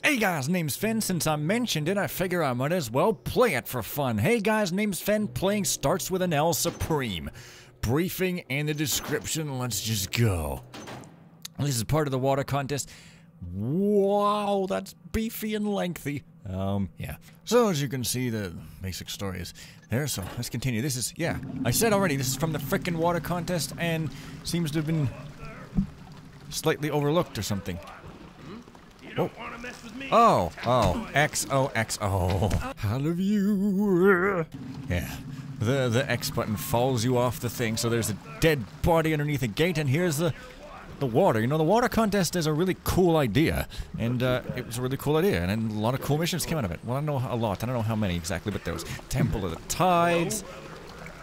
Hey guys, name's Fen. Since I mentioned it, I figure I might as well play it for fun. Hey guys, name's Fen. Playing starts with an L Supreme. Briefing and the description, let's just go. This is part of the water contest. Wow, that's beefy and lengthy. Yeah. So as you can see, the basic story is there, so let's continue. This is, yeah, I said already, this is from the frickin' water contest and seems to have been slightly overlooked or something. Oh. Oh, XOXO. I love you. Yeah. The X button falls you off the thing, so there's a dead body underneath a gate, and here's the water. You know, the water contest is a really cool idea, and it was a really cool idea, and a lot of cool missions came out of it. Well, I know a lot. I don't know how many exactly, but there was Temple of the Tides.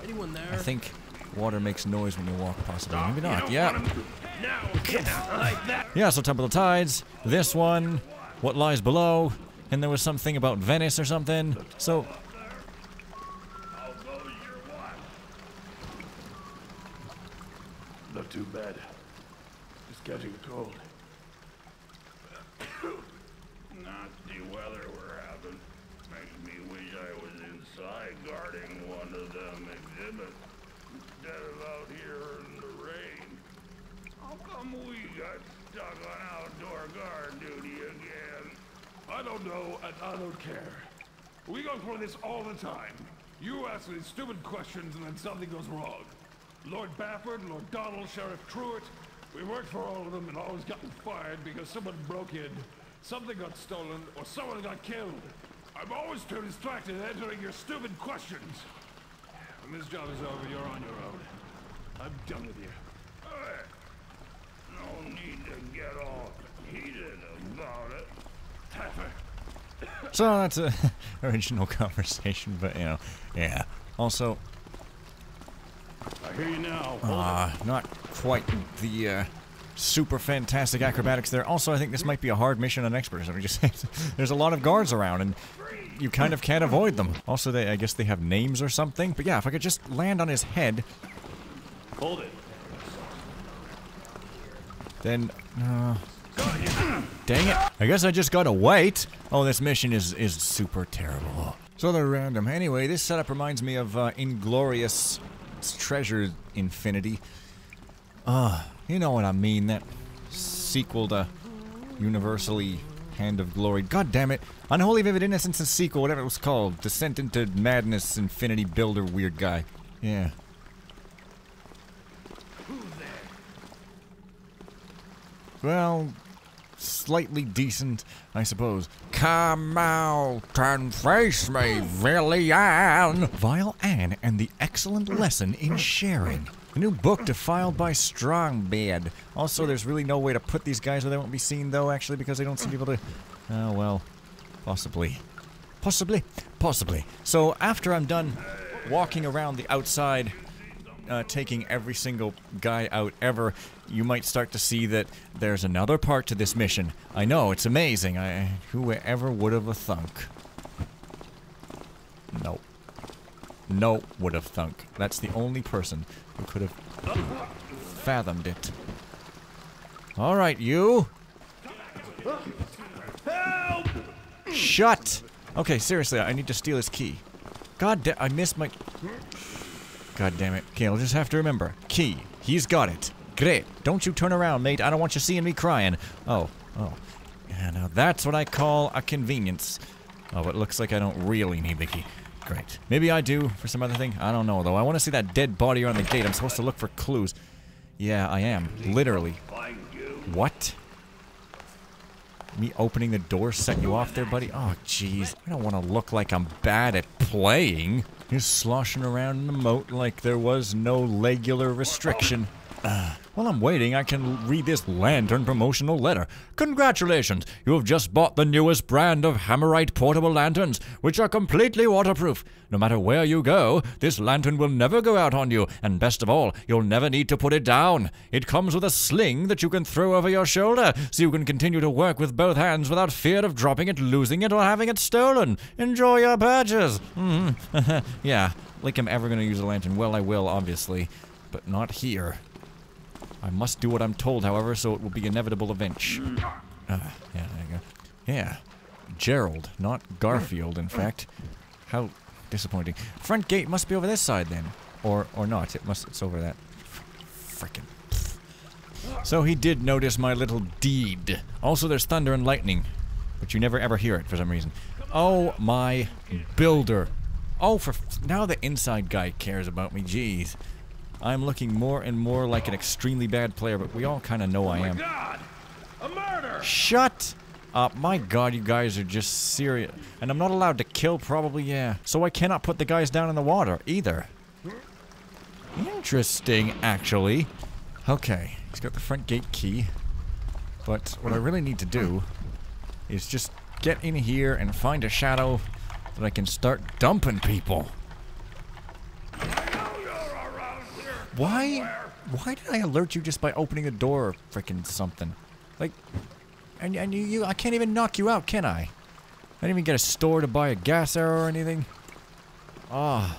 Anyone there? I think water makes noise when you walk, possibly. Maybe not. Yeah. Yeah, so Temple of the Tides, this one, What Lies Below, and there was something about Venice or something, so... Not too bad. Just catching a cold. Not the weather we're having. Makes me wish I was inside guarding one of them exhibits instead of out here in the rain. How come we got stuck on outdoor guard duty again? I don't know, and I don't care. We go through this all the time. You ask these stupid questions and then something goes wrong. Lord Bafford, Lord Donald, Sheriff Truitt, we worked for all of them and always gotten fired because someone broke in, something got stolen, or someone got killed. I'm always too distracted answering your stupid questions. When this job is over, you're on your own. I'm done with you. Hey, no need to get all heated about it. So that's a original conversation, but, you know, yeah. Also... I hear you now. Not quite the, super fantastic acrobatics there. Also, I think this might be a hard mission on experts. I mean, just there's a lot of guards around, and you kind of can't avoid them. Also, I guess they have names or something. But yeah, if I could just land on his head... Hold it. Then, dang it. I guess I just gotta wait. Oh, this mission is super terrible. So they're random. Anyway, this setup reminds me of, Inglorious... Treasure Infinity. You know what I mean, that sequel to Universally Hand of Glory. God damn it. Unholy Vivid Innocence and sequel, whatever it was called. Descent into Madness, Infinity Builder, weird guy. Yeah. Well, slightly decent, I suppose. Come out and face me, Villian! Vile Anne and the Excellent Lesson in Sharing. A new book defiled by Strongbed. Also, there's really no way to put these guys where they won't be seen, though, actually, because they don't seem to be able to... Oh, well, possibly. Possibly. So, after I'm done walking around the outside... taking every single guy out ever, you might start to see that there's another part to this mission. I know, it's amazing. Whoever would have thunk? Nope. No would have thunk. That's the only person who could have fathomed it. Alright, you! Help! Shut! Okay, seriously, I need to steal his key. God damn, I missed my... God damn it. Okay, I'll just have to remember. Key. He's got it. Great. Don't you turn around, mate. I don't want you seeing me crying. Oh. Yeah, now that's what I call a convenience. Oh, it looks like I don't really need the key. Great. Maybe I do for some other thing. I don't know, though. I want to see that dead body on the gate. I'm supposed to look for clues. Yeah, I am. Literally. What? Me opening the door set you off there, buddy? Oh, jeez. I don't want to look like I'm bad at playing. Just sloshing around in the moat like there was no legular restriction. While I'm waiting, I can read this lantern promotional letter. Congratulations! You have just bought the newest brand of Hammerite portable lanterns, which are completely waterproof. No matter where you go, this lantern will never go out on you, and best of all, you'll never need to put it down. It comes with a sling that you can throw over your shoulder, so you can continue to work with both hands without fear of dropping it, losing it, or having it stolen. Enjoy your purchase! Yeah, like I'm ever gonna use a lantern. Well, I will, obviously, but not here. I must do what I'm told, however, so it will be inevitable eventually. Yeah, there you go. Yeah. Gerald, not Garfield, in fact. How disappointing. Front gate must be over this side then. Or not. It's over that. Frickin'. So he did notice my little deed. Also, there's thunder and lightning. But you never ever hear it for some reason. Oh, my builder. Oh, now the inside guy cares about me. Jeez. I'm looking more and more like an extremely bad player, but we all kind of know I am. Oh my God! A murder! Shut up. My God, you guys are just serious. And I'm not allowed to kill, probably, yeah. So I cannot put the guys down in the water, either. Interesting, actually. Okay, he's got the front gate key. But what I really need to do is just get in here and find a shadow that I can start dumping people. Why did I alert you just by opening the door or frickin' something? Like, and I can't even knock you out, can I? I didn't even get a store to buy a gas arrow or anything. Ah.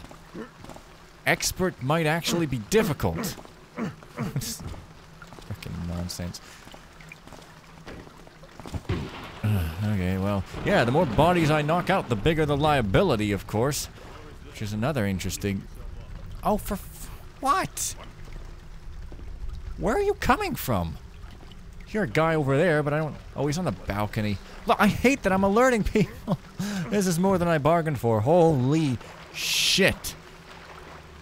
Expert might actually be difficult. Frickin' nonsense. Okay, well, yeah, the more bodies I knock out, the bigger the liability, of course. Which is another interesting... Oh, for... What? Where are you coming from? You're a guy over there, but I don't... Oh, he's on the balcony. Look, I hate that I'm alerting people. This is more than I bargained for. Holy shit.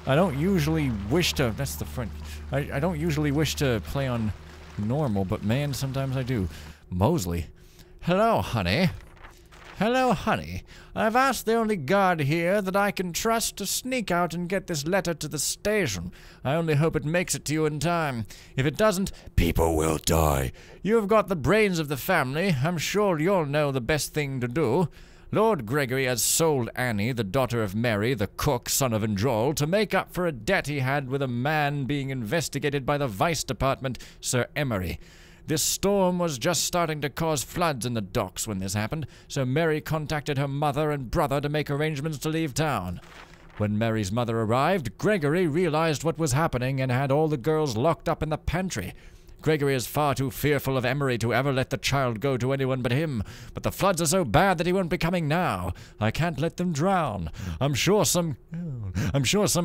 I don't usually wish to... That's the front... I don't usually wish to play on normal, but man, sometimes I do. Mosley. Hello, honey. Hello, honey. I've asked the only guard here that I can trust to sneak out and get this letter to the station. I only hope it makes it to you in time. If it doesn't, people will die. You've got the brains of the family. I'm sure you'll know the best thing to do. Lord Gregory has sold Annie, the daughter of Mary, the cook, son of Enjol, to make up for a debt he had with a man being investigated by the Vice Department, Sir Emery. This storm was just starting to cause floods in the docks when this happened, so Mary contacted her mother and brother to make arrangements to leave town. When Mary's mother arrived, Gregory realized what was happening and had all the girls locked up in the pantry. Gregory is far too fearful of Emery to ever let the child go to anyone but him, but the floods are so bad that he won't be coming now. I can't let them drown. I'm sure some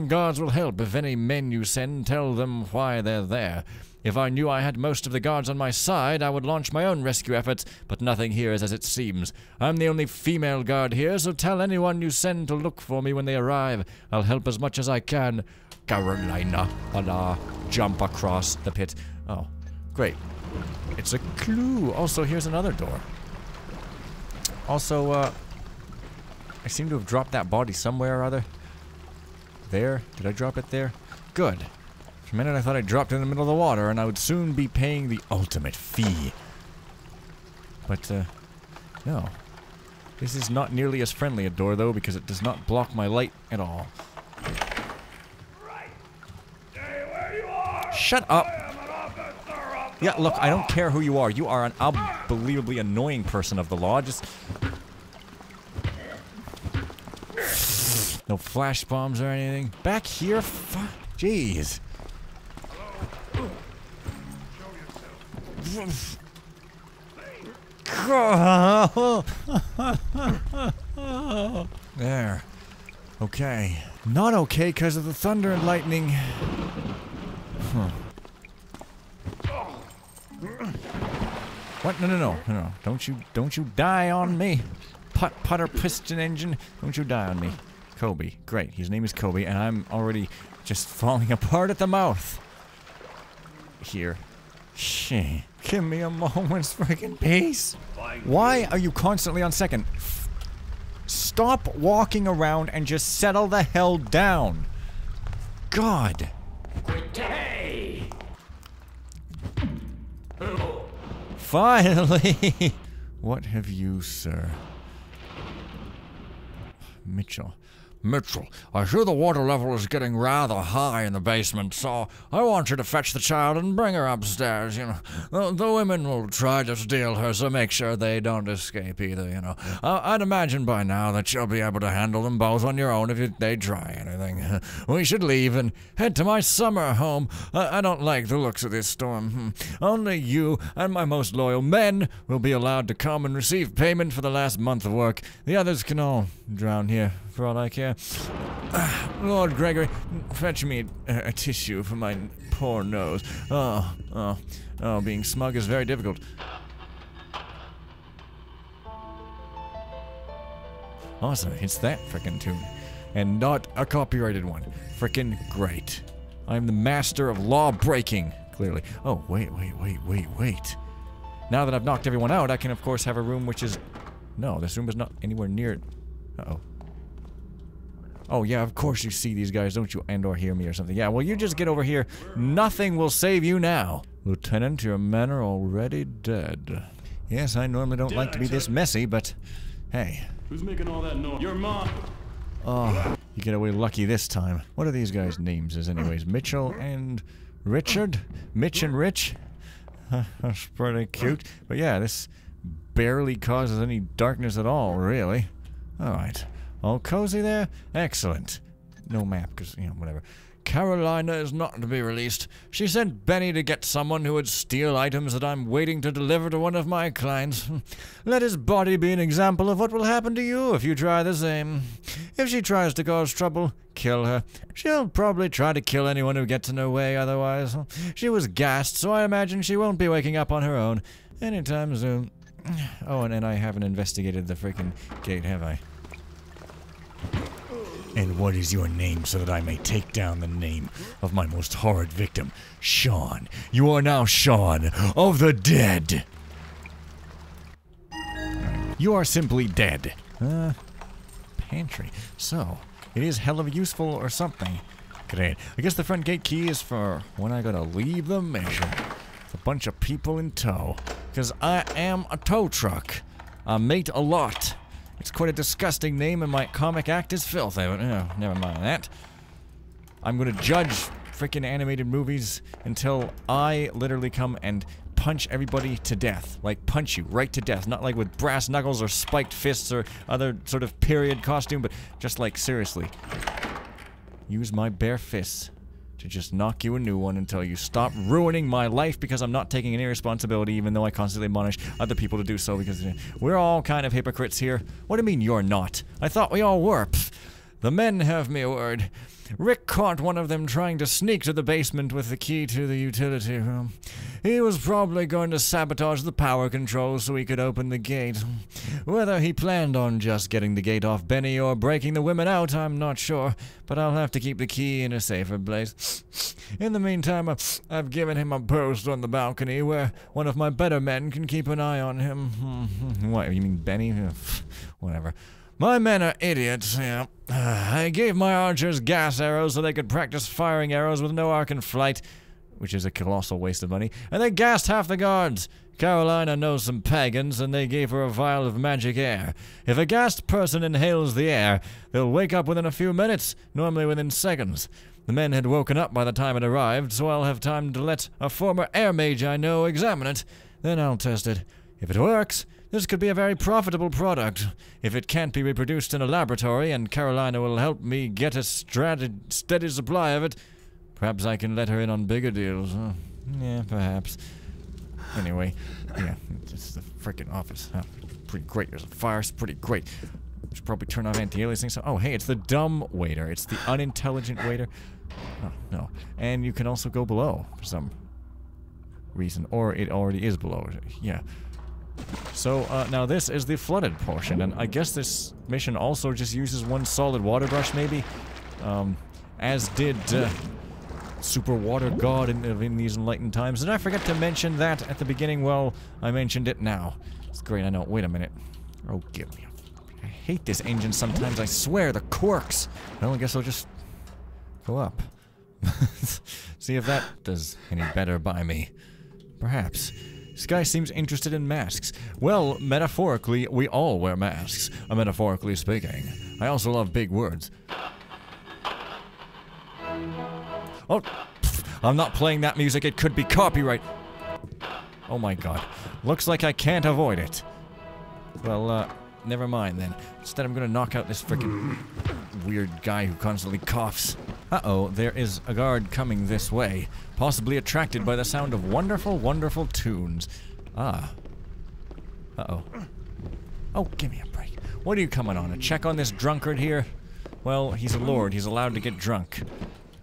guards will help. If any men you send, tell them why they're there. If I knew I had most of the guards on my side, I would launch my own rescue efforts, but nothing here is as it seems. I'm the only female guard here, so tell anyone you send to look for me when they arrive. I'll help as much as I can. Carolina, Allah, jump across the pit. Oh, great. It's a clue. Also, here's another door. Also, I seem to have dropped that body somewhere or other. There? Did I drop it there? Good. For a minute I thought I dropped it in the middle of the water and I would soon be paying the ultimate fee. But, no. This is not nearly as friendly a door, though, because it does not block my light at all. Right. Stay where you are. Shut up! I am an officer of the Yeah, look, law. I don't care who you are. You are an unbelievably annoying person of the law. Just... No flash bombs or anything. Back here? Jeez. There. Okay. Not okay because of the thunder and lightning. Huh. What? No. Don't you die on me. Putter piston engine. Don't you die on me. Kobe. Great. His name is Kobe, and I'm already just falling apart at the mouth. Here. Shit. Give me a moment's freaking peace. Why are you constantly on second? Stop walking around and just settle the hell down. God. Hey. Finally. What have you, sir? Mitchell. Mitchell, I hear the water level is getting rather high in the basement, so I want you to fetch the child and bring her upstairs, you know. The women will try to steal her, so make sure they don't escape either, you know. I'd imagine by now that you'll be able to handle them both on your own if they try anything. We should leave and head to my summer home. I don't like the looks of this storm. Only you and my most loyal men will be allowed to come and receive payment for the last month of work. The others can all drown here, for all I care. Lord Gregory, fetch me a tissue for my poor nose. Oh, being smug is very difficult. Awesome, it's that frickin' tune. And not a copyrighted one. Frickin' great. I'm the master of law breaking, clearly. Oh, wait. Now that I've knocked everyone out, I can of course have a room which is... No, this room is not anywhere near... Uh-oh. Oh, yeah, of course you see these guys, don't you? And/or hear me or something. Yeah, well, you just get over here. Nothing will save you now. Lieutenant, your men are already dead. Yes, I normally don't like to be this messy, but... Hey. Who's making all that noise? Your mom! Oh, you get away lucky this time. What are these guys' names as anyways? Mitchell and Richard? Mitch and Rich? That's pretty cute. But yeah, this barely causes any darkness at all, really. Alright. All cozy there? Excellent. No map, because, you know, whatever. Carolina is not to be released. She sent Benny to get someone who would steal items that I'm waiting to deliver to one of my clients. Let his body be an example of what will happen to you if you try the same. If she tries to cause trouble, kill her. She'll probably try to kill anyone who gets in her way otherwise. She was gassed, so I imagine she won't be waking up on her own anytime soon. Oh, and I haven't investigated the freaking gate, have I? And what is your name so that I may take down the name of my most horrid victim? Sean. You are now Sean of the dead. You are simply dead. Pantry. So, it is hell of useful or something. Great. I guess the front gate key is for when I gotta leave the mission. With a bunch of people in tow. Because I am a tow truck. I mate a lot. It's quite a disgusting name and my comic act is filthy, but never mind that. I'm gonna judge freaking animated movies until I literally come and punch everybody to death. Like, punch you right to death. Not like with brass knuckles or spiked fists or other sort of period costume, but just like, seriously. Use my bare fists to just knock you a new one until you stop ruining my life because I'm not taking any responsibility even though I constantly admonish other people to do so because we're all kind of hypocrites here. What do you mean you're not? I thought we all were. Pfft. The men have me word. Rick caught one of them trying to sneak to the basement with the key to the utility room. He was probably going to sabotage the power controls so he could open the gate. Whether he planned on just getting the gate off Benny or breaking the women out, I'm not sure, but I'll have to keep the key in a safer place. In the meantime, I've given him a post on the balcony where one of my better men can keep an eye on him. What, you mean Benny? Whatever. My men are idiots, yeah. I gave my archers gas arrows so they could practice firing arrows with no arc in flight, which is a colossal waste of money, and they gassed half the guards. Carolina knows some pagans, and they gave her a vial of magic air. If a gassed person inhales the air, they'll wake up within a few minutes, normally within seconds. The men had woken up by the time it arrived, so I'll have time to let a former air mage I know examine it. Then I'll test it. If it works, this could be a very profitable product. If it can't be reproduced in a laboratory, and Carolina will help me get a steady supply of it, perhaps I can let her in on bigger deals. Yeah, perhaps. Anyway, yeah, it's the freaking office. Pretty great. There's a fire. It's pretty great. Should probably turn on anti-aliasing. So, oh, hey, it's the dumb waiter. It's the unintelligent waiter. Oh, no. And you can also go below for some reason, or it already is below. Yeah. So, now this is the flooded portion, and I guess this mission also just uses one solid water brush, maybe? As did, Super Water God in these enlightened times. Did I forget to mention that at the beginning? Well, I mentioned it now. It's great, I know. Wait a minute. Oh, give me a... I hate this engine sometimes, I swear, the quirks! Well, I guess I'll just... go up. See if that does any better by me. Perhaps. This guy seems interested in masks. Well, metaphorically, we all wear masks, metaphorically speaking. I also love big words. Oh, I'm not playing that music. It could be copyright. Oh my god. Looks like I can't avoid it. Well, never mind then. Instead, I'm gonna knock out this frickin' weird guy who constantly coughs. Uh-oh, there is a guard coming this way, possibly attracted by the sound of wonderful, wonderful tunes. Ah. Uh-oh. Oh, give me a break. What are you coming on? A check on this drunkard here? Well, he's a lord. He's allowed to get drunk.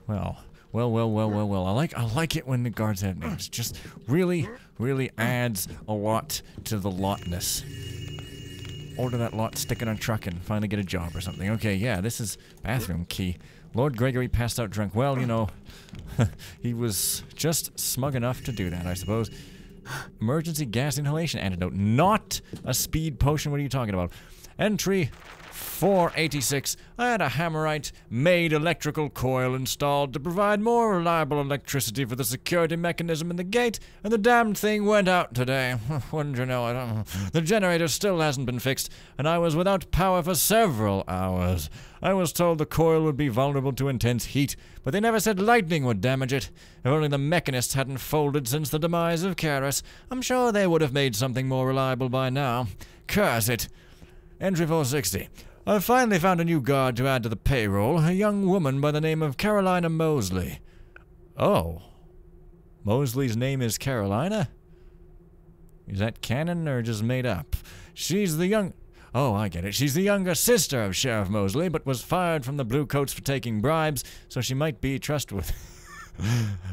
Well. I like it when the guards have names. Just really adds a lot to the lotness. Order that lot, stick it on a truck, and finally get a job or something. Okay, yeah, this is bathroom key. Lord Gregory passed out drunk. Well, you know, he was just smug enough to do that, I suppose. Emergency gas inhalation antidote. Not a speed potion. What are you talking about? Entry 486. I had a Hammerite made electrical coil installed to provide more reliable electricity for the security mechanism in the gate, and the damned thing went out today. Wouldn't you know it? The generator still hasn't been fixed, and I was without power for several hours. I was told the coil would be vulnerable to intense heat, but they never said lightning would damage it. If only the mechanists hadn't folded since the demise of Karis, I'm sure they would have made something more reliable by now. Curse it. Entry 460. I've finally found a new guard to add to the payroll, a young woman by the name of Carolina Mosley. Oh. Mosley's name is Carolina? Is that canon or just made up? She's the young... Oh, I get it. She's the younger sister of Sheriff Mosley, but was fired from the Bluecoats for taking bribes, so she might be trustworthy.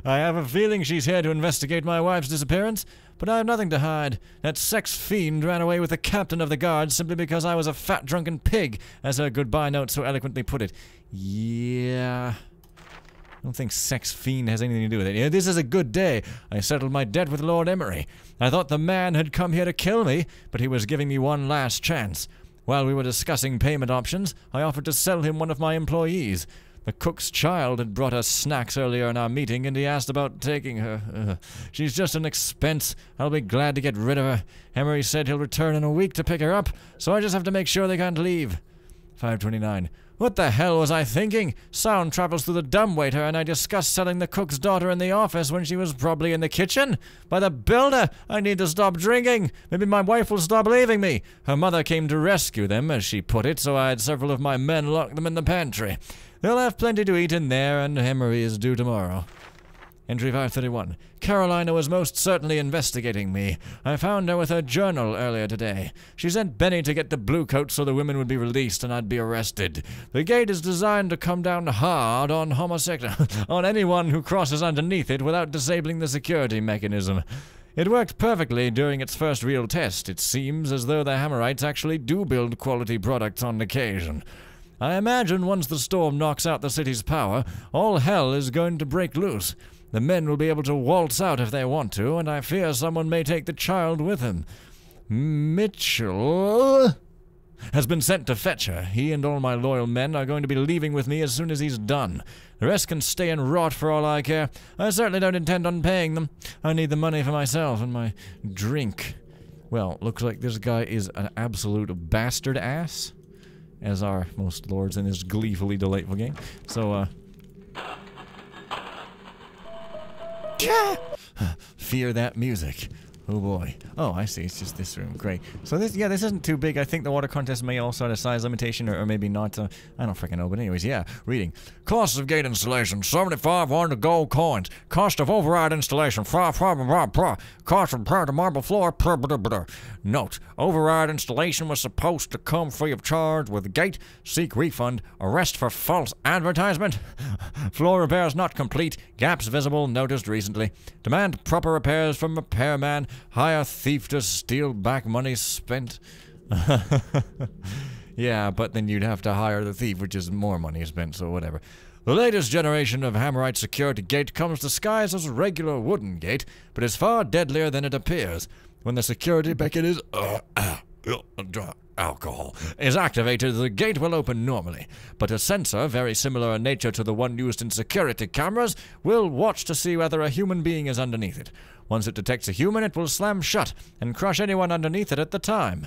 I have a feeling she's here to investigate my wife's disappearance, but I have nothing to hide. That sex fiend ran away with the captain of the guards simply because I was a fat drunken pig, as her goodbye note so eloquently put it. Yeah... I don't think sex fiend has anything to do with it. This is a good day. I settled my debt with Lord Emery. I thought the man had come here to kill me, but he was giving me one last chance. While we were discussing payment options, I offered to sell him one of my employees. The cook's child had brought us snacks earlier in our meeting, and he asked about taking her. She's just an expense. I'll be glad to get rid of her. Emery said he'll return in a week to pick her up, so I just have to make sure they can't leave. 529. What the hell was I thinking? Sound travels through the dumbwaiter, and I discussed selling the cook's daughter in the office when she was probably in the kitchen. By the builder, I need to stop drinking. Maybe my wife will stop leaving me. Her mother came to rescue them, as she put it, so I had several of my men lock them in the pantry. They'll have plenty to eat in there, and Emery is due tomorrow. Entry 531. Carolina was most certainly investigating me. I found her with her journal earlier today. She sent Benny to get the Bluecoats so the women would be released and I'd be arrested. The gate is designed to come down hard on on anyone who crosses underneath it without disabling the security mechanism. It worked perfectly during its first real test. It seems as though the Hammerites actually do build quality products on occasion. I imagine once the storm knocks out the city's power, all hell is going to break loose. The men will be able to waltz out if they want to, and I fear someone may take the child with him. Mitchell has been sent to fetch her. He and all my loyal men are going to be leaving with me as soon as he's done. The rest can stay and rot for all I care. I certainly don't intend on paying them. I need the money for myself and my drink. Well, looks like this guy is an absolute bastard ass, as are most lords in this gleefully delightful game. So, fear that music. Oh boy. Oh, I see. It's just this room. Great. So this isn't too big. I think the water contest may also have a size limitation, or maybe not. I don't freaking know. But anyways, yeah. Reading. Cost of gate installation, 7,500 gold coins. Cost of override installation, cost of repair to marble floor, Note. Override installation was supposed to come free of charge with gate. Seek refund. Arrest for false advertisement. Floor repairs not complete. Gaps visible. Noticed recently. Demand proper repairs from repairman. Hire thief to steal back money spent. Yeah, but then you'd have to hire the thief, which is more money spent, so whatever. The latest generation of Hammerite security gate comes disguised as a regular wooden gate, but is far deadlier than it appears. When the security beacon is alcohol is activated, the gate will open normally, but a sensor, very similar in nature to the one used in security cameras, will watch to see whether a human being is underneath it. Once it detects a human, it will slam shut and crush anyone underneath it at the time.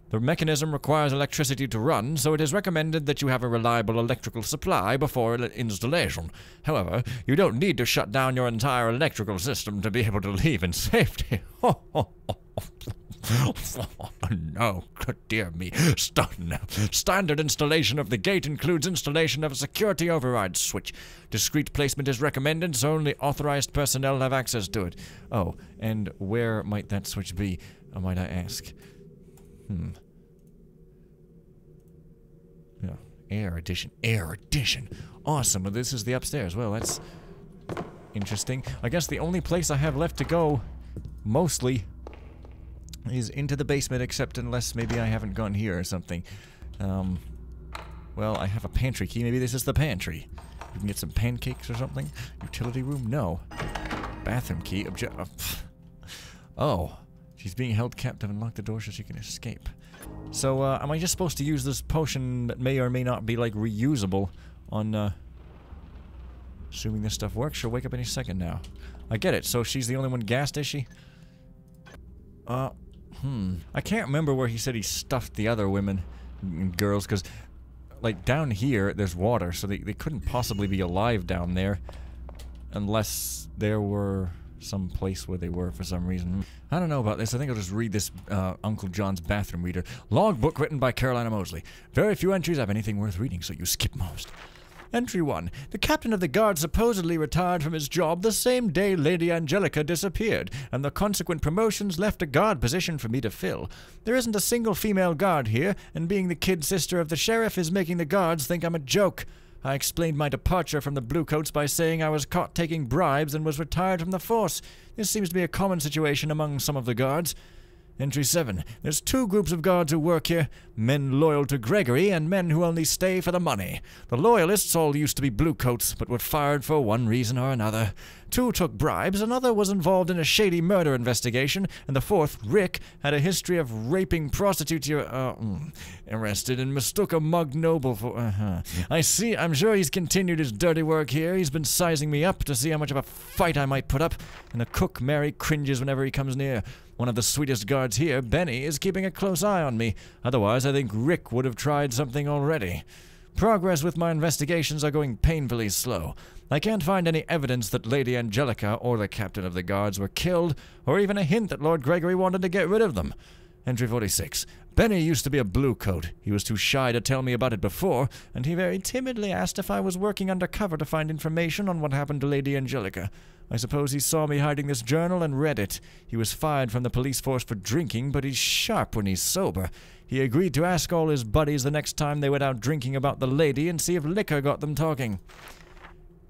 The mechanism requires electricity to run, so it is recommended that you have a reliable electrical supply before installation. However, you don't need to shut down your entire electrical system to be able to leave in safety. No, dear me. Standard installation of the gate includes installation of a security override switch. Discreet placement is recommended, so only authorized personnel have access to it. Oh, and where might that switch be, might I ask? Yeah, air addition. Awesome. Well, this is the upstairs. Well, that's interesting. I guess the only place I have left to go, mostly, is into the basement, except unless maybe I haven't gone here or something. Well, I have a pantry key. Maybe this is the pantry. You can get some pancakes or something. Utility room? No. Bathroom key. Oh. She's being held captive and lock the door so she can escape. So, am I just supposed to use this potion that may or may not be, like, reusable on, assuming this stuff works? She'll wake up any second now. I get it. So she's the only one gassed, is she? I can't remember where he said he stuffed the other women and girls, because, like, down here, there's water, so they couldn't possibly be alive down there. Unless there were some place where they were for some reason. I don't know about this. I think I'll just read this Uncle John's bathroom reader. Logbook written by Carolina Mosley. Very few entries have anything worth reading, so you skip most. Entry 1. The captain of the guard supposedly retired from his job the same day Lady Angelica disappeared, and the consequent promotions left a guard position for me to fill. There isn't a single female guard here, and being the kid sister of the sheriff is making the guards think I'm a joke. I explained my departure from the Bluecoats by saying I was caught taking bribes and was retired from the force. This seems to be a common situation among some of the guards. Entry 7. There's 2 groups of guards who work here. Men loyal to Gregory and men who only stay for the money. The loyalists all used to be Bluecoats, but were fired for one reason or another. 2 took bribes, another was involved in a shady murder investigation, and the 4th, Rick, had a history of raping prostitutes arrested and mistook a mugged noble for... I'm sure he's continued his dirty work here. He's been sizing me up to see how much of a fight I might put up, and the cook, Mary, cringes whenever he comes near. One of the sweetest guards here, Benny, is keeping a close eye on me. Otherwise, I think Rick would have tried something already. Progress with my investigations are going painfully slow. I can't find any evidence that Lady Angelica or the captain of the guards were killed, or even a hint that Lord Gregory wanted to get rid of them. Entry 46. Benny used to be a Bluecoat. He was too shy to tell me about it before, and he very timidly asked if I was working undercover to find information on what happened to Lady Angelica. I suppose he saw me hiding this journal and read it. He was fired from the police force for drinking, but he's sharp when he's sober. He agreed to ask all his buddies the next time they went out drinking about the lady and see if liquor got them talking.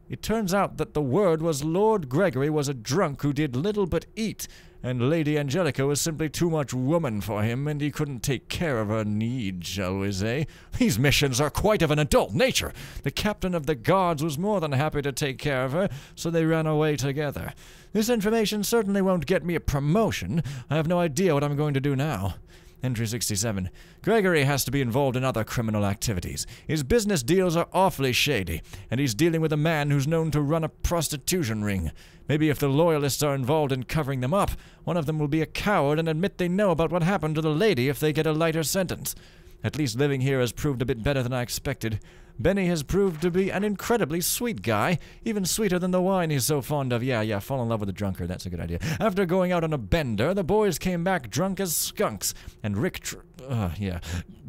It turns out that the word was Lord Gregory was a drunk who did little but eat, and Lady Angelica was simply too much woman for him, and he couldn't take care of her needs, shall we say. These missions are quite of an adult nature. The captain of the guards was more than happy to take care of her, so they ran away together. This information certainly won't get me a promotion. I have no idea what I'm going to do now. Entry 67. Gregory has to be involved in other criminal activities. His business deals are awfully shady, and he's dealing with a man who's known to run a prostitution ring. Maybe if the loyalists are involved in covering them up, one of them will be a coward and admit they know about what happened to the lady if they get a lighter sentence. At least living here has proved a bit better than I expected. Benny has proved to be an incredibly sweet guy, even sweeter than the wine he's so fond of. Yeah, fall in love with a drunkard, that's a good idea. After going out on a bender, the boys came back drunk as skunks, and Rick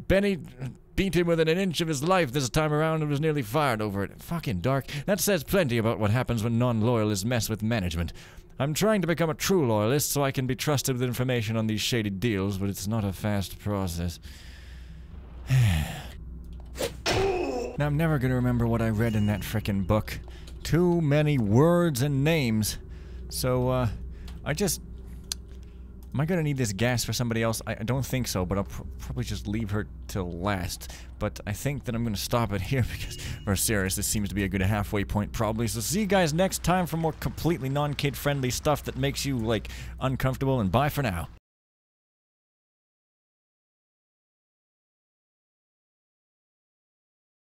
Benny beat him within an inch of his life this time around and was nearly fired over it. Fucking dark. That says plenty about what happens when non-loyalists mess with management. I'm trying to become a true loyalist so I can be trusted with information on these shady deals, but it's not a fast process. Now, I'm never going to remember what I read in that frickin' book. Too many words and names. So, am I going to need this gas for somebody else? I don't think so, but I'll probably just leave her till last. But I think that I'm going to stop it here because, for serious, this seems to be a good halfway point probably. So see you guys next time for more completely non-kid-friendly stuff that makes you, like, uncomfortable, and bye for now.